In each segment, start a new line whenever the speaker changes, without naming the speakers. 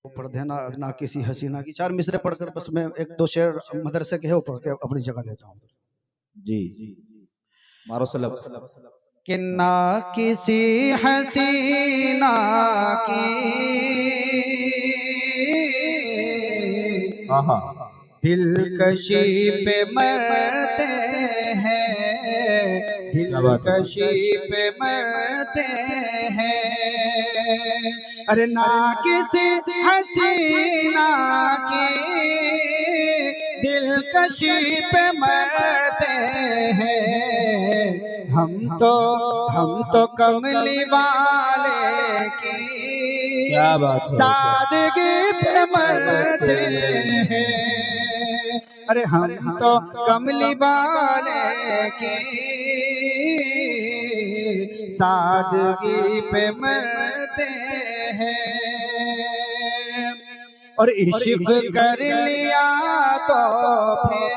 پڑھ دینا نہ کسی حسینہ کی، 4 مصرے پڑھ کر بس میں 1-2 شعر مدرسے کے ہے وہ پڑھ کے اپنی جگہ لیتا ہوں.
جی مارو سلام.
کہ نہ کسی حسینہ کی دلکشی پہ مرتے ہیں، دلکشی پہ مرتے ہیں. ارے نہ کسی حسینہ کی دلکشی پہ مرتے ہیں، ہم تو کملی والے کی سادگی پہ مرتے ہیں. ارے ہم تو کملی والے کی سادگی پہ مرتے ہیں. اور عشق کر لیا تو پھر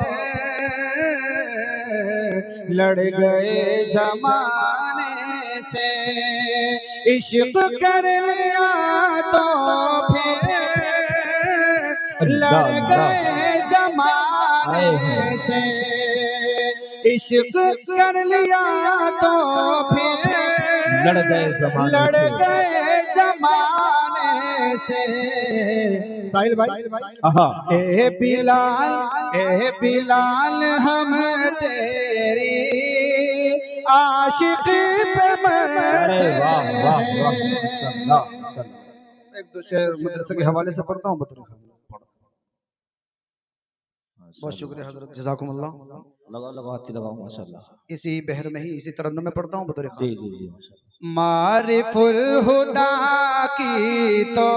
لڑ گئے زمانے سے، عشق کر لیا تو پھر لڑ گئے زمانے سے، عشق کر لیا تو پھر لڑ گئے زمانے سے. ساحل بھائی، اے بلال ہم تیری عاشقی پہ مرتے ہیں. 1-2 شعر مدرسے کے حوالے سے پڑھتا ہوں. بہت شکریہ حضرت، جزاکم اللہ. اسی بحر میں ہی اسی ترنم میں پڑھتا ہوں بطور خاص. معرف الہدا کی تو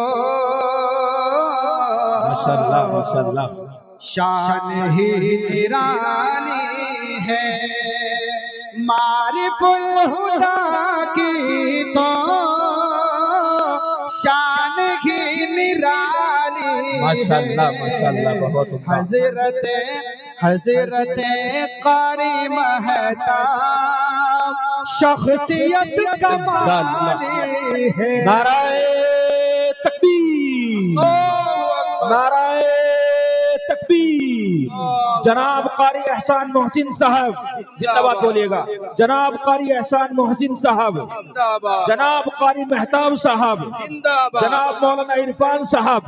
شان ہی نرالی ہے، معرف الہدا کی تو شان ہی نرالی ہے. حضرت قاری مہتاب شخصیت کمالی ہے.
نعرہ تکبیر، نعرہ تکبیر. جناب قاری احسان محسن صاحب زندہ باد بولیے گا. جناب قاری احسان محسن صاحب، جناب قاری مہتاب صاحب، جناب مولانا عرفان صاحب.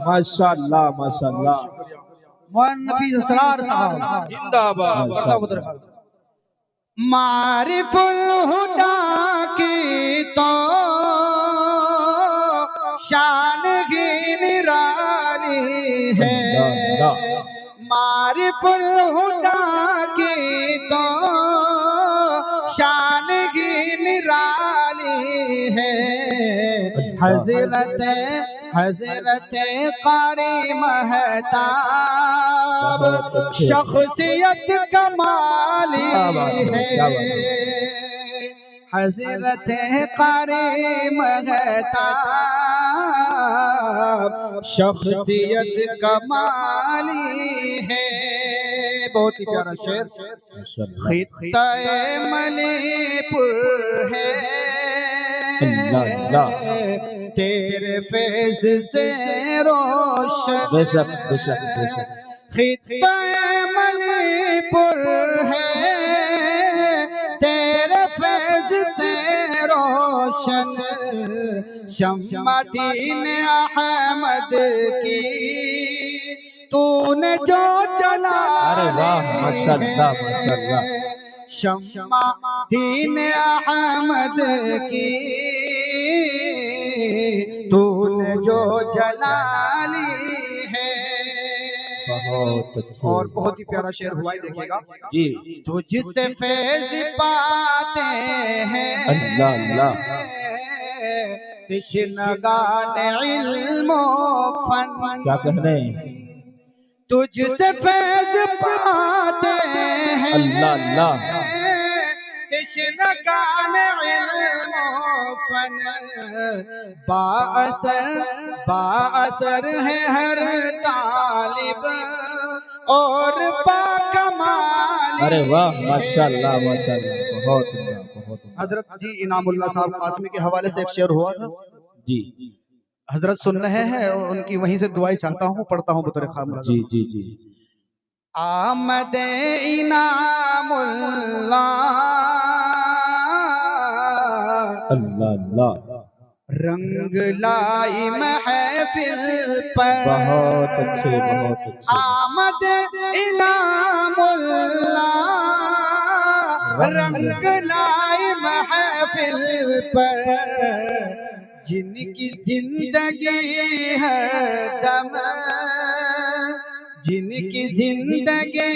ماشاءاللہ ماشاءاللہ.
مولانا نفیس اسرار صاحب زندہ باد. معرف الہدا کی تو شان ہی نرالی ہے، معرف الہدا کی تو شان ہی نرالی ہے. حضرت قاری مہتاب شخصیت کمالی ہے. حضرت قاری مہتاب شخصیت کمالی ہے. بہت ہی پیارا شعر. خطہ منی پور ہے تیرے فیض سے روشن، خطہ منی پور ہے تیرے فیض سے روشن. شمع دین احمد کی تو نے جو چلا ہے، شمع دین احمد کی تو نے جو جلالی ہے. اور بہت ہی پیارا شعر ہوا ہے، دیکھیے گا. تجھ سے فیض پاتے ہیں تشنگان علم و فن.
کیا کہنے
تجھ سے فیض پاتے ہیں
اللہ
تشنگان علم و فن. بااثر ہے ہر طالب اور باکمال.
ارے واہ ماشاءاللہ ماشاءاللہ. بہت
حضرت جی انعام اللہ صاحب قاسمی کے حوالے سے ایک شعر ہوا تھا.
جی
حضرت سن رہے ہیں، ان کی وہیں سے دعائیں چاہتا ہوں، پڑھتا ہوں بطور خام.
جی جی جی
آمد انعام اللہ،
اللہ اللہ
رنگ لائی محفل پر.
بہت اچھے بہت اچھے
آمد انعام اللہ، رنگ لائی محفل پر. جن کی زندگی ہر دم، جن کی زندگی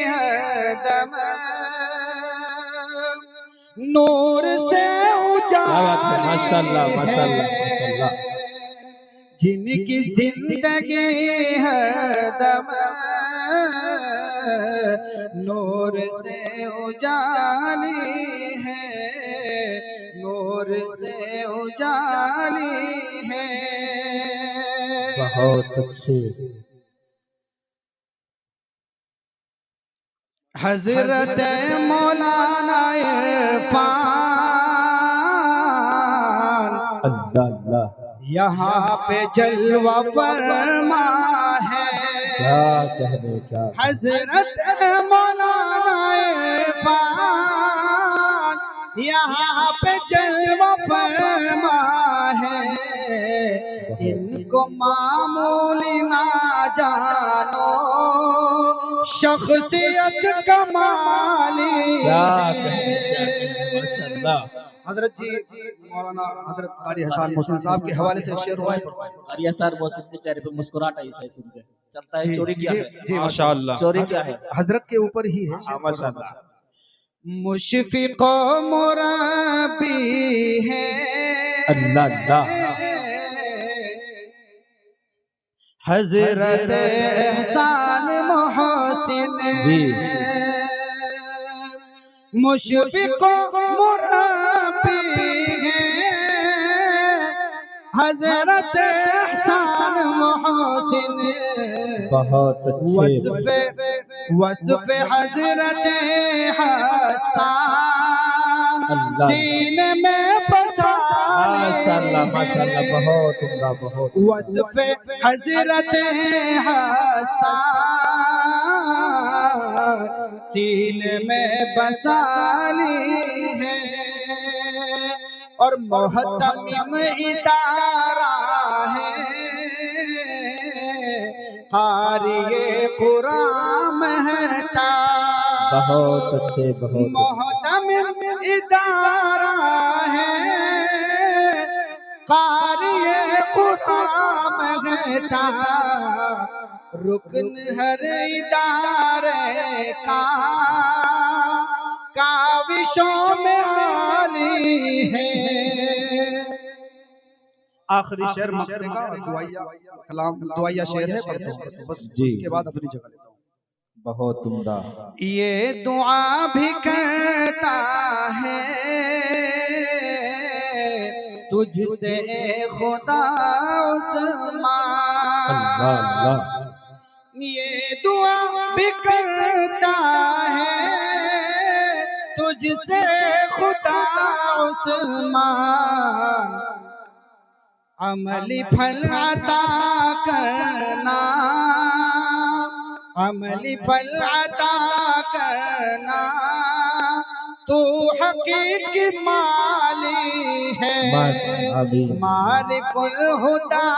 ہر دم نور سے
ماشاء اللہ
اجالی
ماشاء اللہ
ہے.
ماشاء اللہ
جن کی زندگی ہر دم نور سے اجالی ہے، نور سے اجالی ہے.
بہت اچھے
حضرت مولانا عرفان
اللہ اللہ
یہاں پہ جلوہ فرما ہے.
کیا کہنے کیا
حضرت مولانا عرفان یہاں پہ جلوہ فرما ہے. ان کو معمولی نہ جانو، شخصیت کمالی
کیا
ہے.
کہنے کیا کہنے ماشاء اللہ
حضرت جی مولانا حضرت قاری حسان محسن صاحب کے حوالے سے ایک شعر ہوا ہے.
قاری حسان محسن کے چہرے پہ مسکراہٹ آئی شاید سن کے. چلتا ہے چوری کیا ہے؟
ماشاء اللہ
چوری کیا ہے؟
حضرت کے اوپر ہی ہے.
ماشاء اللہ
مشفق و مربی ہے
اللہ اللہ
حضرت احسان محسن.
جی
مشفق و مربی ہے حضرت احسان محسن.
بہت اچھے
وصف حضرت حسان سینے میں بسا
ماشاء اللہ بہت عمدہ بہت
وصف حضرت حسان سینے میں بسا لی ہے. اور محتمم ادارہ ہے قاری قرآن مہتاب.
بہت اچھے بہت
محتمم ادارہ ہے قاری قرآن مہتاب. رکن ہر ادارے کا کاوشوں میں عالی ہے. آخری شعر مقطع کا دعائیہ کلام دعائیہ شعر ہے، پڑھتا ہوں بس
جی
اس کے بعد اپنی جگہ لیتا ہوں.
بہت عمدہ
یہ دعا بھی کرتا ہے تجھ سے خدا عثمان.
اللہ اللہ
یہ دعا بھی کرتا ہے تجھ سے خدا عثمان. عملی پھل عطا کرنا، عملی پھل عطا کرنا، تو حقیقی مالی ہے. معرف الہدا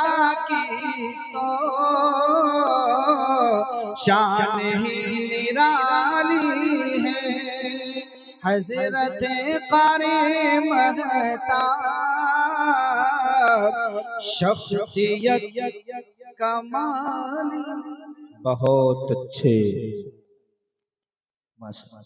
کی تو شان ہی نرالی ہے. حضرت قاری مہتاب شخصیت کمالی.
بہت اچھے ماشاء اللہ